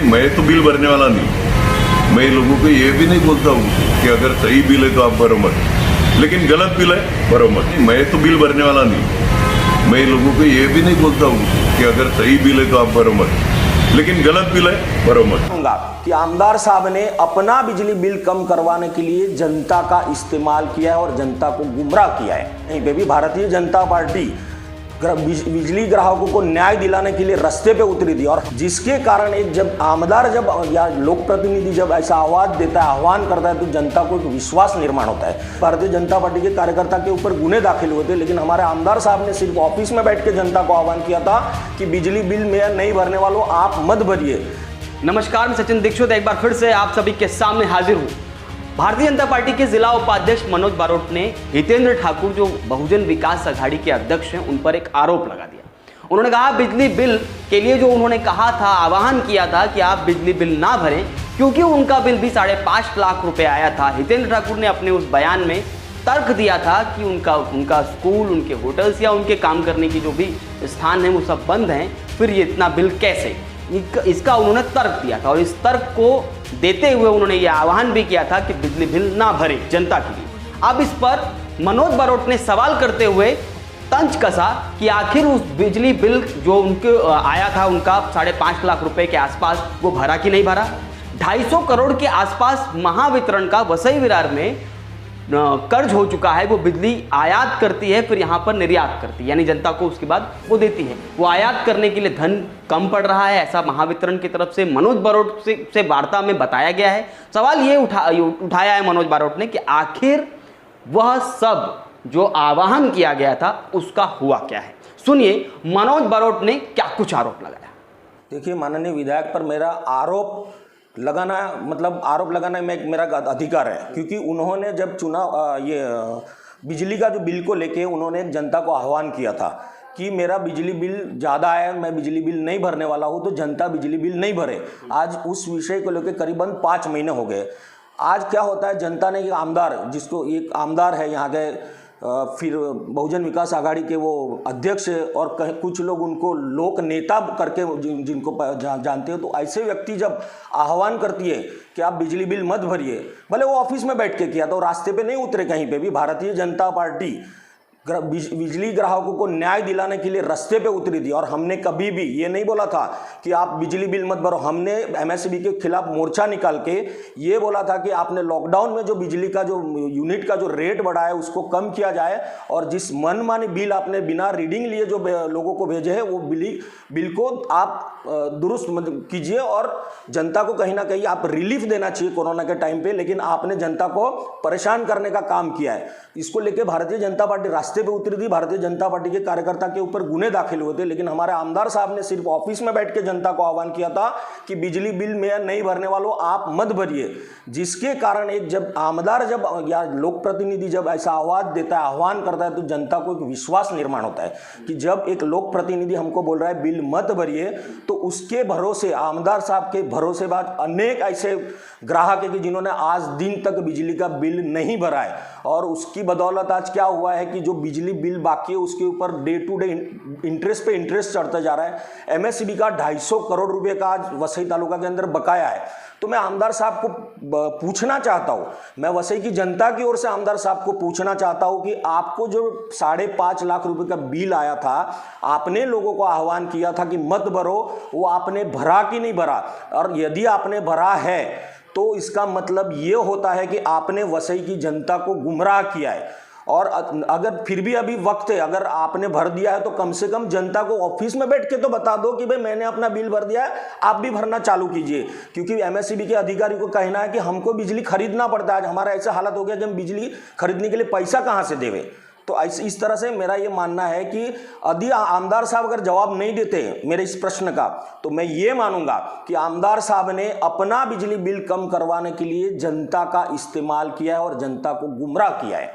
मैं तो बिल भरने वाला नहीं। मैं लोगों को ये भी नहीं बोलता हूँ कि अगर सही बिल है तो आप भरो मत, लेकिन गलत बिल है भरो मत। मैं तो बिल भरने वाला नहीं। मैं लोगों को ये भी नहीं बोलता हूँ कि अगर सही बिल है तो आप भरो मत, लेकिन गलत बिल है भरो मत। कि आमदार साहब ने अपना बिजली बिल कम करवाने के लिए जनता का इस्तेमाल किया है और जनता को गुमराह किया है। यहीं पे भी भारतीय जनता पार्टी बिजली ग्राहकों को न्याय दिलाने के लिए रास्ते पे उतरी थी, और जिसके कारण एक जब आमदार जब या लोक प्रतिनिधि जब ऐसा आवाज देता है, आह्वान करता है, तो जनता को एक विश्वास निर्माण होता है। भारतीय जनता पार्टी के कार्यकर्ता के ऊपर गुने दाखिल हुए थे, लेकिन हमारे आमदार साहब ने सिर्फ ऑफिस में बैठ के जनता को आह्वान किया था कि बिजली बिल में नहीं भरने वालों आप मत भरिए। नमस्कार, मैं सचिन दीक्षित एक बार फिर से आप सभी के सामने हाजिर हूँ। भारतीय जनता पार्टी के जिला उपाध्यक्ष मनोज बारोट ने हितेंद्र ठाकुर, जो बहुजन विकास अघाड़ी के अध्यक्ष हैं, उन पर एक आरोप लगा दिया। उन्होंने कहा बिजली बिल के लिए जो उन्होंने कहा था, आह्वान किया था कि आप बिजली बिल ना भरें, क्योंकि उनका बिल भी 5.5 लाख रुपए आया था। हितेंद्र ठाकुर ने अपने उस बयान में तर्क दिया था कि उनका स्कूल, उनके होटल्स या उनके काम करने की जो भी स्थान है वो सब बंद हैं, फिर ये इतना बिल कैसे, इसका उन्होंने तर्क दिया था। और इस तर्क को देते हुए उन्होंने ये आह्वान भी किया था कि बिजली बिल ना भरे जनता के लिए। अब इस पर मनोज बारोट ने सवाल करते हुए तंज कसा कि आखिर उस बिजली बिल जो उनके आया था, उनका 5.5 लाख रुपए के आसपास, वो भरा कि नहीं भरा। 250 करोड़ के आसपास महावितरण का वसई विरार में कर्ज हो चुका है। वो बिजली आयात करती है, फिर यहाँ पर निर्यात करती है, यानी जनता को उसके बाद वो देती है। वो आयात करने के लिए धन कम पड़ रहा है, ऐसा महावितरण की तरफ से मनोज बारोट से वार्ता में बताया गया है। सवाल ये उठाया है मनोज बारोट ने कि आखिर वह सब जो आह्वान किया गया था उसका हुआ क्या है। सुनिए मनोज बारोट ने क्या कुछ आरोप लगाया। देखिए, माननीय विधायक पर मेरा आरोप लगाना मेरा अधिकार है, क्योंकि उन्होंने जब ये बिजली का जो बिल को लेके उन्होंने जनता को आह्वान किया था कि मेरा बिजली बिल ज़्यादा है, मैं बिजली बिल नहीं भरने वाला हूँ, तो जनता बिजली बिल नहीं भरे। आज उस विषय को लेकर करीबन 5 महीने हो गए। आज क्या होता है, जनता ने एक आमदार है यहाँ के, फिर बहुजन विकास आघाड़ी के वो अध्यक्ष है, और कुछ लोग उनको लोक नेता करके जिनको जानते हो, तो ऐसे व्यक्ति जब आह्वान करती है कि आप बिजली बिल मत भरिए, भले वो ऑफिस में बैठ के किया, तो रास्ते पे नहीं उतरे कहीं पे भी। भारतीय जनता पार्टी बिजली ग्राहकों को न्याय दिलाने के लिए रास्ते पे उतरी थी, और हमने कभी भी ये नहीं बोला था कि आप बिजली बिल मत भरो। हमने एमएसबी के खिलाफ मोर्चा निकाल के ये बोला था कि आपने लॉकडाउन में जो बिजली का जो यूनिट का जो रेट बढ़ा है उसको कम किया जाए, और जिस मनमानी बिल आपने बिना रीडिंग लिए जो लोगों को भेजे हैं, वो बिल को आप दुरुस्त कीजिए, और जनता को कहीं ना कहीं आप रिलीफ देना चाहिए कोरोना के टाइम पे। लेकिन आपने जनता को परेशान करने का काम किया है। इसको लेके भारतीय जनता पार्टी रास्ते पे उतरी थी। भारतीय जनता पार्टी के कार्यकर्ता के ऊपर गुने दाखिल हुए थे, लेकिन हमारे आमदार साहब ने सिर्फ ऑफिस में बैठ के जनता को आह्वान किया था कि बिजली बिल में नहीं भरने वालों आप मत भरिए। जिसके कारण एक जब आमदार या लोक प्रतिनिधि जब ऐसा आवाज देता है, आह्वान करता है, तो जनता को एक विश्वास निर्माण होता है कि जब एक लोक प्रतिनिधि हमको बोल रहा है बिल मत भरिए, तो उसके भरोसे, आमदार साहब के भरोसे बाद अनेक ऐसे ग्राहक है कि जिन्होंने आज दिन तक बिजली का बिल नहीं भरा है, और उसकी बदौलत आज क्या हुआ है कि जो बिजली बिल बाकी है उसके ऊपर डे टू डे इंटरेस्ट पे इंटरेस्ट चढ़ता जा रहा है। एमएसबी का 250 करोड़ रुपए का आज वसई तालुका के अंदर बकाया है। तो मैं आमदार साहब को पूछना चाहता हूँ, मैं वसई की जनता की ओर से आमदार साहब को पूछना चाहता हूँ कि आपको जो 5.5 लाख रुपए का बिल आया था, आपने लोगों को आह्वान किया था कि मत भरो, वो आपने भरा कि नहीं भरा? और यदि आपने भरा है तो इसका मतलब ये होता है कि आपने वसई की जनता को गुमराह किया है। और अगर फिर भी अभी वक्त है, अगर आपने भर दिया है तो कम से कम जनता को ऑफिस में बैठ के तो बता दो कि भाई मैंने अपना बिल भर दिया है, आप भी भरना चालू कीजिए। क्योंकि एमएसबी के अधिकारी को कहना है कि हमको बिजली खरीदना पड़ता है। आज हमारा ऐसा हालत हो गया कि हम बिजली खरीदने के लिए पैसा कहाँ से देवे। तो इस तरह से मेरा ये मानना है कि यदि आमदार साहब अगर जवाब नहीं देते मेरे इस प्रश्न का, तो मैं ये मानूंगा कि आमदार साहब ने अपना बिजली बिल कम करवाने के लिए जनता का इस्तेमाल किया है और जनता को गुमराह किया है।